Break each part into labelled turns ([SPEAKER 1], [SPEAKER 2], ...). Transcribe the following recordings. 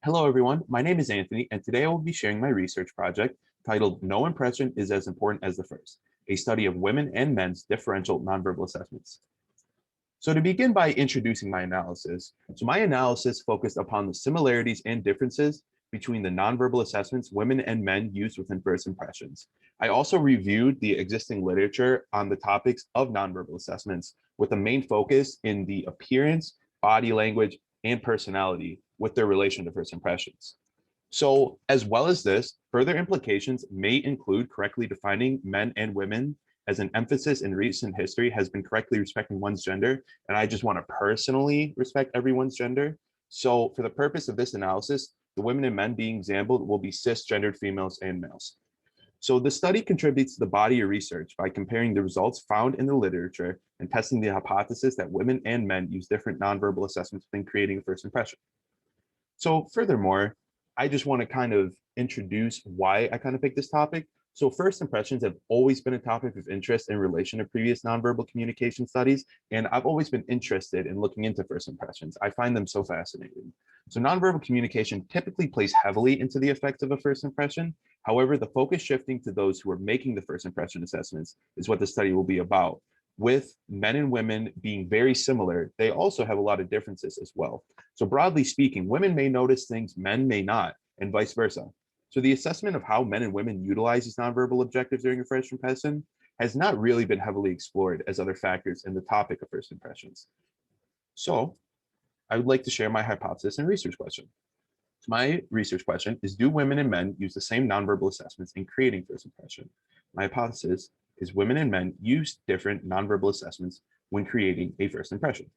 [SPEAKER 1] Hello, everyone. My name is Anthony, and today I will be sharing my research project titled No Impression is as Important as the First, a study of women and men's differential nonverbal assessments. So to begin by introducing my analysis, my analysis focused upon the similarities and differences between the nonverbal assessments women and men use within first impressions. I also reviewed the existing literature on the topics of nonverbal assessments with a main focus in the appearance, body language, and personality with their relation to first impressions. So as well as this, further implications may include correctly defining men and women, as an emphasis in recent history has been correctly respecting one's gender. And I just want to personally respect everyone's gender. So for the purpose of this analysis, the women and men being examined will be cisgendered females and males. So the study contributes to the body of research by comparing the results found in the literature and testing the hypothesis that women and men use different nonverbal assessments when creating a first impression. So furthermore, I just want to kind of introduce why I kind of picked this topic. So first impressions have always been a topic of interest in relation to previous nonverbal communication studies, and I've always been interested in looking into first impressions. I find them so fascinating. So nonverbal communication typically plays heavily into the effects of a first impression. However, the focus shifting to those who are making the first impression assessments is what the study will be about. With men and women being very similar, they also have a lot of differences as well. So broadly speaking, women may notice things men may not, and vice versa. So the assessment of how men and women utilize these nonverbal objectives during a first impression has not really been heavily explored as other factors in the topic of first impressions. So I would like to share my hypothesis and research question. So my research question is, do women and men use the same nonverbal assessments in creating first impression? My hypothesis is women and men use different nonverbal assessments when creating a first impression.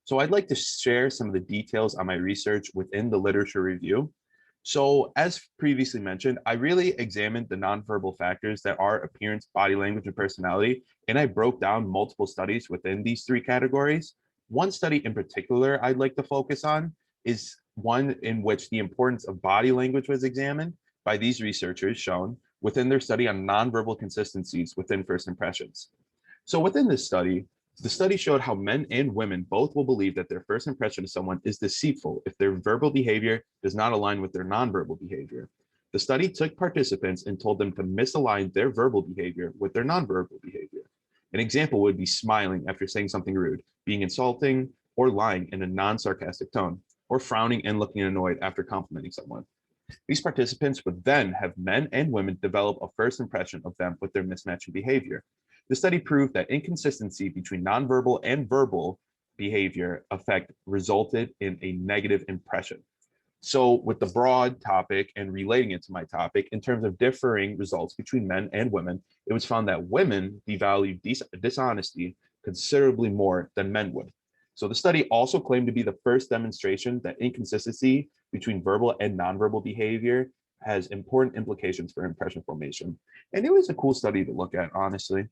[SPEAKER 1] So I'd like to share some of the details on my research within the literature review. So as previously mentioned, I really examined the nonverbal factors that are appearance, body language, and personality, and I broke down multiple studies within these three categories. One study in particular I'd like to focus on is one in which the importance of body language was examined by these researchers shown within their study on nonverbal consistencies within first impressions. So within this study, the study showed how men and women both will believe that their first impression of someone is deceitful if their verbal behavior does not align with their nonverbal behavior. The study took participants and told them to misalign their verbal behavior with their nonverbal behavior. An example would be smiling after saying something rude, being insulting, or lying in a non-sarcastic tone, or frowning and looking annoyed after complimenting someone. These participants would then have men and women develop a first impression of them with their mismatching behavior. The study proved that inconsistency between nonverbal and verbal behavior effect resulted in a negative impression. So with the broad topic and relating it to my topic, in terms of differing results between men and women, it was found that women devalue dishonesty considerably more than men would. So the study also claimed to be the first demonstration that inconsistency between verbal and nonverbal behavior has important implications for impression formation. And it was a cool study to look at, honestly.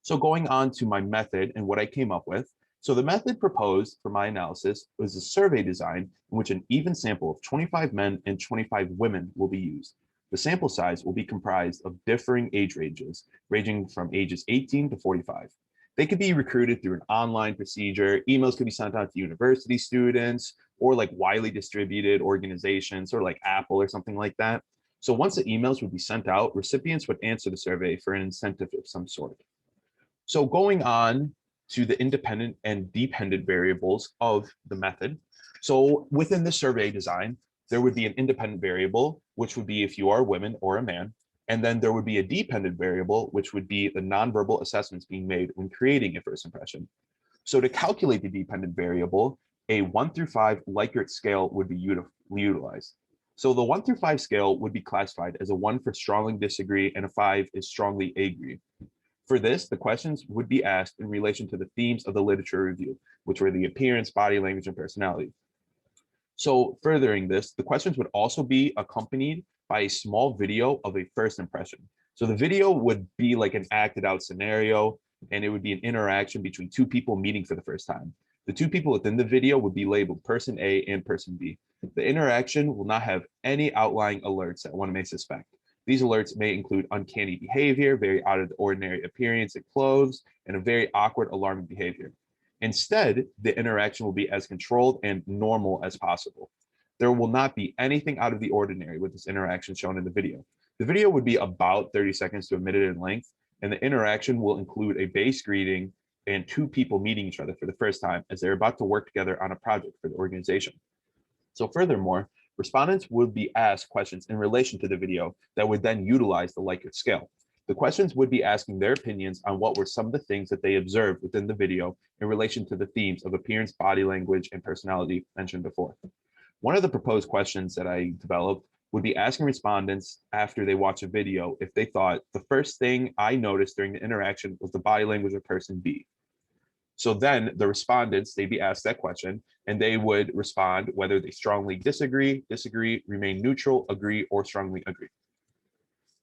[SPEAKER 1] So going on to my method and what I came up with. So the method proposed for my analysis was a survey design in which an even sample of 25 men and 25 women will be used. The sample size will be comprised of differing age ranges, ranging from ages 18 to 45. They could be recruited through an online procedure. Emails could be sent out to university students or like widely distributed organizations or like Apple or something like that. So once the emails would be sent out, recipients would answer the survey for an incentive of some sort. So going on to the independent and dependent variables of the method. So within the survey design, there would be an independent variable, which would be if you are a woman or a man. And then there would be a dependent variable, which would be the nonverbal assessments being made when creating a first impression. So to calculate the dependent variable, a 1 through 5 Likert scale would be utilized. So the 1 through 5 scale would be classified as a 1 for strongly disagree and a 5 is strongly agree. For this, the questions would be asked in relation to the themes of the literature review, which were the appearance, body language, and personality. So furthering this, the questions would also be accompanied by a small video of a first impression. So the video would be like an acted out scenario, and it would be an interaction between two people meeting for the first time. The two people within the video would be labeled person A and person B. The interaction will not have any outlying alerts that one may suspect. These alerts may include uncanny behavior, very out of the ordinary appearance and clothes, and a very awkward, alarming behavior. Instead, the interaction will be as controlled and normal as possible. There will not be anything out of the ordinary with this interaction shown in the video. The video would be about 30 seconds to a minute in length, and the interaction will include a base greeting and two people meeting each other for the first time as they're about to work together on a project for the organization. So furthermore, respondents would be asked questions in relation to the video that would then utilize the Likert scale. The questions would be asking their opinions on what were some of the things that they observed within the video in relation to the themes of appearance, body language, and personality mentioned before. One of the proposed questions that I developed would be asking respondents after they watch a video if they thought the first thing I noticed during the interaction was the body language of person B. So then the respondents, they'd be asked that question and they would respond whether they strongly disagree, remain neutral, agree, or strongly agree.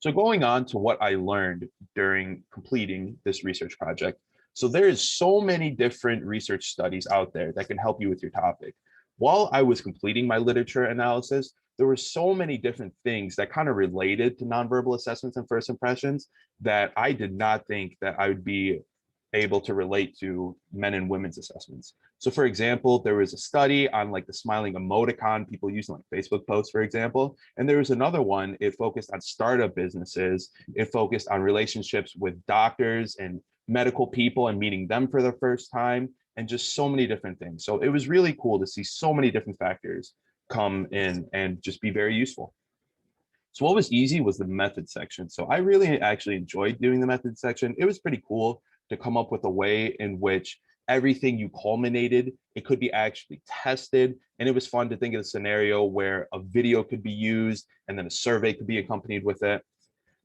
[SPEAKER 1] So going on to what I learned during completing this research project. So there is so many different research studies out there that can help you with your topic. While I was completing my literature analysis, there were so many different things that kind of related to nonverbal assessments and first impressions that I did not think that I would be able to relate to men and women's assessments. So for example, there was a study on like the smiling emoticon people use in like Facebook posts, for example. And there was another one, it focused on startup businesses. It focused on relationships with doctors and medical people and meeting them for the first time, and just so many different things. So it was really cool to see so many different factors come in and just be very useful. So what was easy was the method section. So I really actually enjoyed doing the method section. It was pretty cool to come up with a way in which everything you culminated, it could be actually tested. And it was fun to think of a scenario where a video could be used and then a survey could be accompanied with it.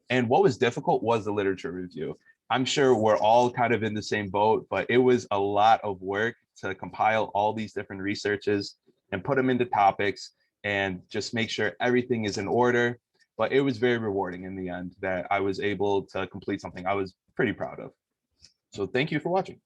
[SPEAKER 1] And what was difficult was the literature review. I'm sure we're all kind of in the same boat, but it was a lot of work to compile all these different researches and put them into topics and just make sure everything is in order. But it was very rewarding in the end that I was able to complete something I was pretty proud of. So thank you for watching.